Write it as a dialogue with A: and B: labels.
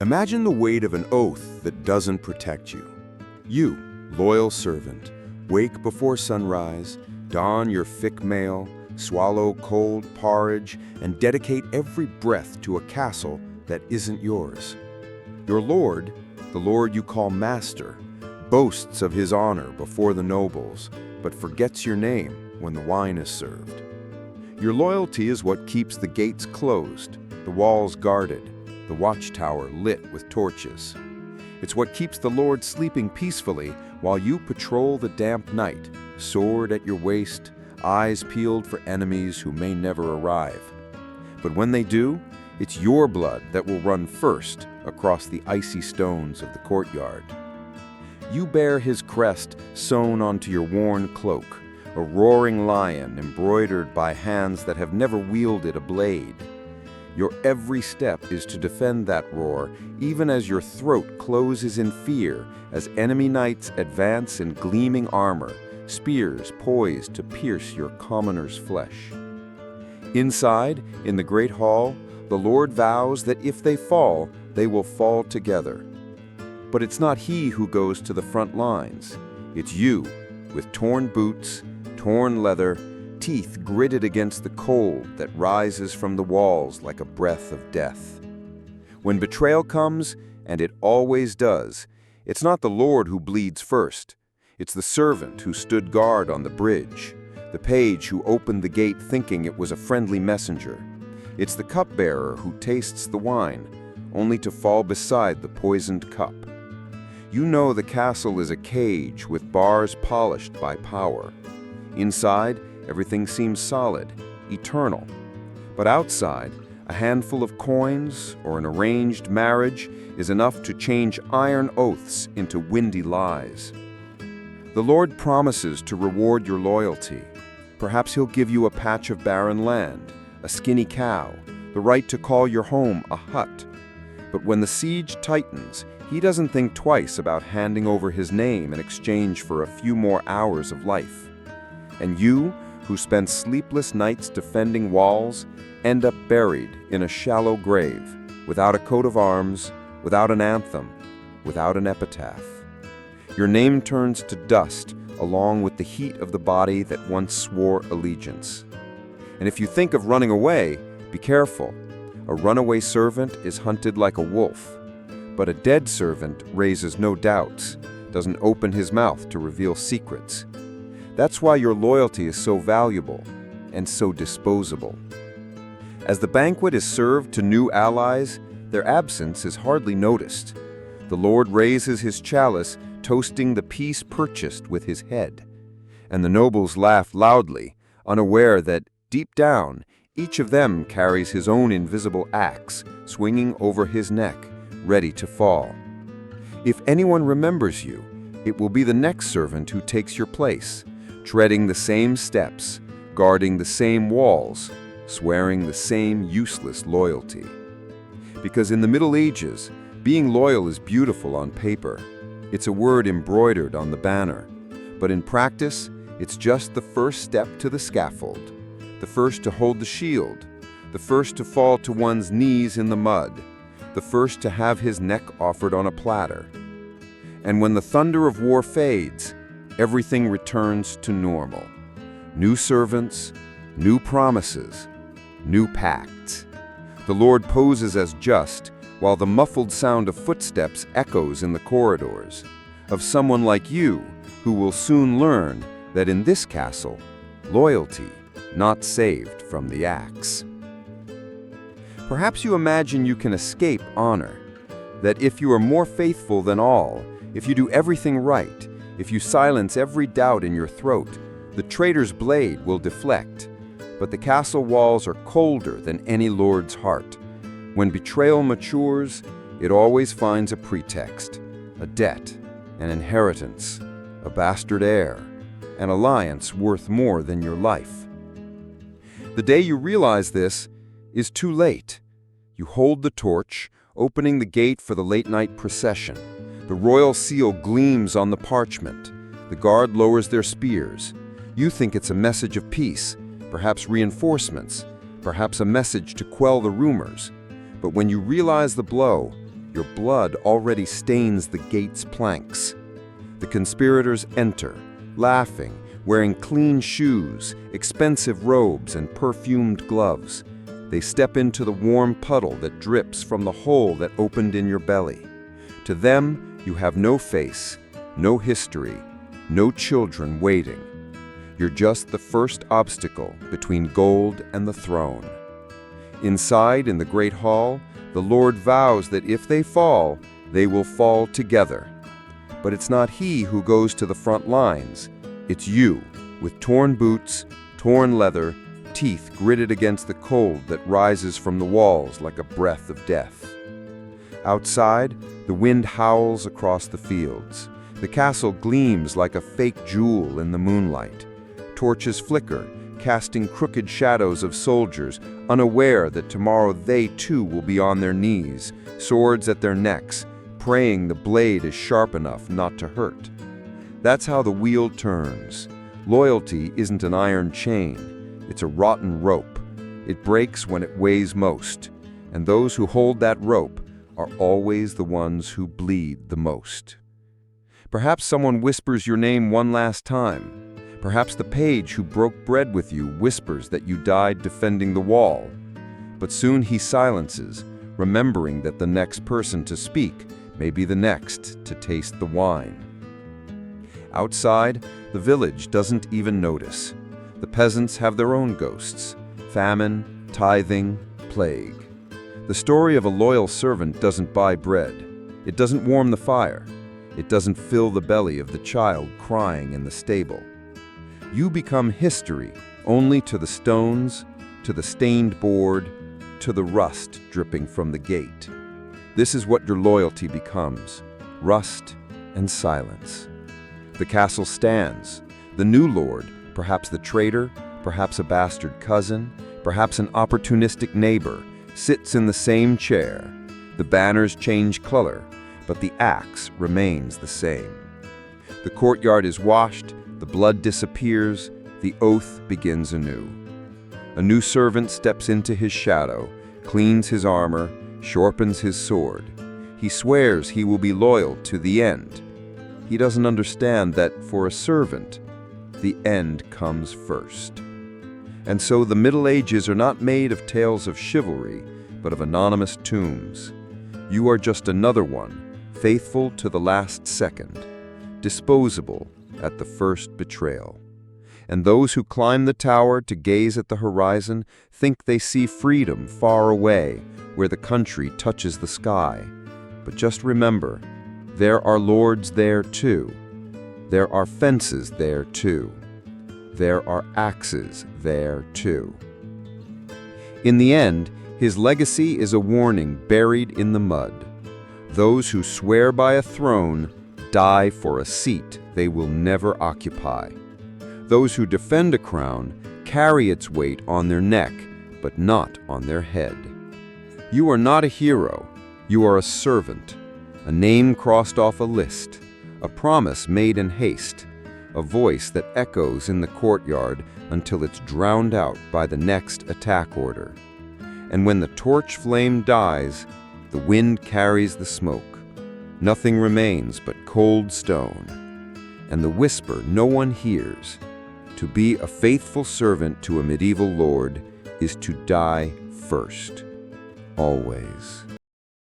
A: Imagine the weight of an oath that doesn't protect you. You, loyal servant, wake before sunrise, don your thick mail, swallow cold porridge, and dedicate every breath to a castle that isn't yours. Your lord, the lord you call master, boasts of his honor before the nobles, but forgets your name when the wine is served. Your loyalty is what keeps the gates closed, the walls guarded, the watchtower lit with torches. It's what keeps the Lord sleeping peacefully while you patrol the damp night, sword at your waist, eyes peeled for enemies who may never arrive. But when they do, it's your blood that will run first across the icy stones of the courtyard. You bear his crest sewn onto your worn cloak, a roaring lion embroidered by hands that have never wielded a blade. Your every step is to defend that roar, even as your throat closes in fear as enemy knights advance in gleaming armor, spears poised to pierce your commoner's flesh. Inside, in the great hall, the Lord vows that if they fall, they will fall together. But it's not he who goes to the front lines. It's you, with torn boots, torn leather, teeth gritted against the cold that rises from the walls like a breath of death. When betrayal comes, and it always does, it's not the Lord who bleeds first. It's the servant who stood guard on the bridge, the page who opened the gate thinking it was a friendly messenger. It's the cupbearer who tastes the wine, only to fall beside the poisoned cup. You know the castle is a cage with bars polished by power. Inside, everything seems solid, eternal. But outside, a handful of coins or an arranged marriage is enough to change iron oaths into windy lies. The Lord promises to reward your loyalty. Perhaps he'll give you a patch of barren land, a skinny cow, the right to call your home a hut. But when the siege tightens, he doesn't think twice about handing over his name in exchange for a few more hours of life. And you, who spent sleepless nights defending walls, end up buried in a shallow grave, without a coat of arms, without an anthem, without an epitaph. Your name turns to dust along with the heat of the body that once swore allegiance. And if you think of running away, be careful. A runaway servant is hunted like a wolf, but a dead servant raises no doubts, doesn't open his mouth to reveal secrets. That's why your loyalty is so valuable and so disposable. As the banquet is served to new allies, their absence is hardly noticed. The Lord raises his chalice, toasting the peace purchased with his head. And the nobles laugh loudly, unaware that, deep down, each of them carries his own invisible axe, swinging over his neck, ready to fall. If anyone remembers you, it will be the next servant who takes your place, treading the same steps, guarding the same walls, swearing the same useless loyalty. Because in the Middle Ages, being loyal is beautiful on paper. It's a word embroidered on the banner. But in practice, it's just the first step to the scaffold, the first to hold the shield, the first to fall to one's knees in the mud, the first to have his neck offered on a platter. And when the thunder of war fades, everything returns to normal. New servants, new promises, new pacts. The Lord poses as just, while the muffled sound of footsteps echoes in the corridors, of someone like you who will soon learn that in this castle, loyalty, not saved from the axe. Perhaps you imagine you can escape honor, that if you are more faithful than all, if you do everything right, if you silence every doubt in your throat, the traitor's blade will deflect. But the castle walls are colder than any lord's heart. When betrayal matures, it always finds a pretext, a debt, an inheritance, a bastard heir, an alliance worth more than your life. The day you realize this is too late. You hold the torch, opening the gate for the late-night procession. The royal seal gleams on the parchment. The guard lowers their spears. You think it's a message of peace, perhaps reinforcements, perhaps a message to quell the rumors. But when you realize the blow, your blood already stains the gate's planks. The conspirators enter, laughing, wearing clean shoes, expensive robes, and perfumed gloves. They step into the warm puddle that drips from the hole that opened in your belly. To them, you have no face, no history, no children waiting. You're just the first obstacle between gold and the throne. Inside, in the great hall, the Lord vows that if they fall, they will fall together. But it's not he who goes to the front lines. It's you, with torn boots, torn leather, teeth gritted against the cold that rises from the walls like a breath of death. Outside, the wind howls across the fields. The castle gleams like a fake jewel in the moonlight. Torches flicker, casting crooked shadows of soldiers, unaware that tomorrow they too will be on their knees, swords at their necks, praying the blade is sharp enough not to hurt. That's how the wheel turns. Loyalty isn't an iron chain, it's a rotten rope. It breaks when it weighs most, and those who hold that rope are always the ones who bleed the most. Perhaps someone whispers your name one last time. Perhaps the page who broke bread with you whispers that you died defending the wall. But soon he silences, remembering that the next person to speak may be the next to taste the wine. Outside, the village doesn't even notice. The peasants have their own ghosts: famine, tithing, plague. The story of a loyal servant doesn't buy bread. It doesn't warm the fire. It doesn't fill the belly of the child crying in the stable. You become history only to the stones, to the stained board, to the rust dripping from the gate. This is what your loyalty becomes: rust and silence. The castle stands. The new lord, perhaps the traitor, perhaps a bastard cousin, perhaps an opportunistic neighbor, sits in the same chair. The banners change color, but the axe remains the same. The courtyard is washed, the blood disappears, the oath begins anew. A new servant steps into his shadow, cleans his armor, sharpens his sword. He swears he will be loyal to the end. He doesn't understand that for a servant, the end comes first. And so the Middle Ages are not made of tales of chivalry, but of anonymous tombs. You are just another one, faithful to the last second, disposable at the first betrayal. And those who climb the tower to gaze at the horizon think they see freedom far away, where the country touches the sky. But just remember, there are lords there too. There are fences there too. There are axes there too. In the end, his legacy is a warning buried in the mud. Those who swear by a throne die for a seat they will never occupy. Those who defend a crown carry its weight on their neck, but not on their head. You are not a hero, you are a servant, a name crossed off a list, a promise made in haste, a voice that echoes in the courtyard until it's drowned out by the next attack order. And when the torch flame dies, the wind carries the smoke. Nothing remains but cold stone, and the whisper no one hears. To be a faithful servant to a medieval lord is to die first, always.